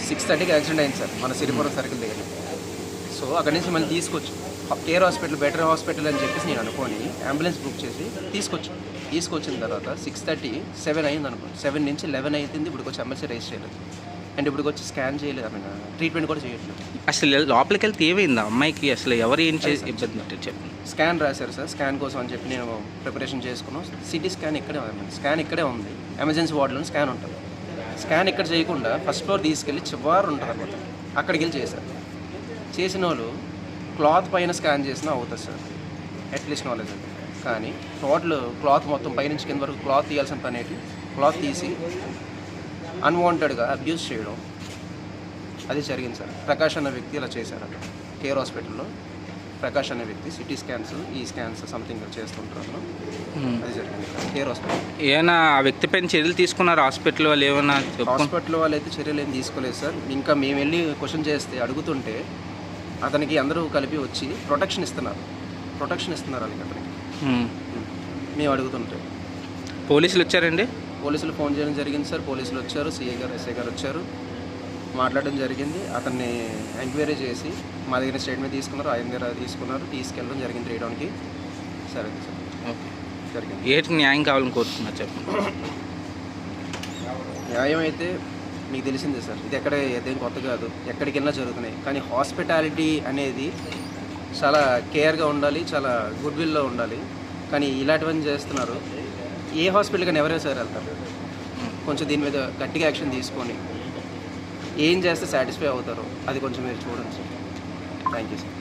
6:30కి accident అయింది sir మన Siripuram circle దగ్గర. సో అక్కడి నుంచి మళ్ళీ తీసుకొచ్చు కేర్ హాస్పిటల్, బెటర్ హాస్పిటల్ అని చెప్పేసి నేను అనుకొని అంబులెన్స్ బుక్ చేసి తీసుకొచ్చిన తర్వాత 6:30, 7 అయింది అనుకోండి. 7 నుంచి 11 అవుతుంది. ఇప్పుడు వచ్చి ఎమ్మెల్సీ రైజ్ చేయలేదు అండ్ ఇప్పుడు వచ్చి స్కాన్ చేయలేదు, ఐ మీన్ ట్రీట్మెంట్ కూడా చేయట్లేదు. అసలు లోపలికి వెళ్తే ఏమైంది అమ్మాయికి? అసలు ఎవరు ఏం చేసి ఇబ్బంది పెట్టారు చెప్పండి. స్కాన్ రాశారు సార్. స్కాన్ కోసం అని చెప్పి నేను ప్రిపరేషన్ చేసుకున్నాం. సిటీ స్కాన్ స్కాన్ ఇక్కడే ఉంది. ఎమర్జెన్సీ వార్డులో స్కాన్ ఉంటుంది. స్కాన్ ఇక్కడ చేయకుండా ఫస్ట్ ఫ్లోర్ తీసుకెళ్ళి చివరి ఉంటుంది అనమాట, అక్కడికి వెళ్ళి చేశారు. చేసిన వాళ్ళు క్లాత్ పైన స్కాన్ చేసినా అవుతుంది సార్, అట్లీస్ట్ నాలెడ్జ్ అది. కానీ టోటల్ క్లాత్ మొత్తం పైనుంచి కింద వరకు క్లాత్ తీయాల్సిన పని ఏంటి, క్లాత్ తీసి అన్వాంటెడ్గా అబ్యూస్ చేయడం అది జరిగింది సార్. ప్రకాష్ అనే వ్యక్తి ఇలా చేశారు అక్కడ కేర్ హాస్పిటల్లో. ప్రకాష్ అనే వ్యక్తి సిటీ స్కాన్స్, ఈ స్కాన్స్ సంథింగ్ చేస్తుంటారు. అది జరిగింది కేర్ హాస్పిటల్. ఏమైనా ఆ వ్యక్తి పైన చర్యలు తీసుకున్నారు హాస్పిటల్ వాళ్ళు? ఏమైనా హాస్పిటల్ వాళ్ళు అయితే చర్యలు ఏం తీసుకోలేదు సార్. ఇంకా మేము వెళ్ళి క్వశ్చన్ చేస్తే అడుగుతుంటే అతనికి అందరూ కలిపి వచ్చి ప్రొటెక్షన్ ఇస్తున్నారు వాళ్ళకి అతనికి. మేము అడుగుతుంటే పోలీసులు వచ్చారండి? పోలీసులు ఫోన్ చేయడం జరిగింది సార్. పోలీసులు వచ్చారు, సిఐ గారు, ఎస్ఐ గారు వచ్చారు, మాట్లాడడం జరిగింది. అతన్ని ఎంక్వైరీ చేసి మా దగ్గర స్టేట్మెంట్ తీసుకున్నారు, ఆయన దగ్గర తీసుకెళ్ళడం జరిగింది రీడౌన్కి. సరే సార్, ఓకే జరిగింది. ఏంటి న్యాయం కావాలని కోరుతున్నారు చెప్పండి. న్యాయం అయితే మీకు తెలిసిందే సార్, ఇది ఏదేం కొత్త కాదు, ఎక్కడికి వెళ్ళినా జరుగుతున్నాయి. కానీ హాస్పిటాలిటీ అనేది చాలా కేర్గా ఉండాలి, చాలా గుడ్ విల్లో ఉండాలి. కానీ ఇలాంటివన్నీ చేస్తున్నారు. ఏ హాస్పిటల్ కానీ ఎవరైనా సరే వెళ్తారు. కొంచెం దీని మీద గట్టిగా యాక్షన్ తీసుకొని ఏం చేస్తే సాటిస్ఫై అవుతారో అది కొంచెం మీరు చూడండి సార్. Thank you sir.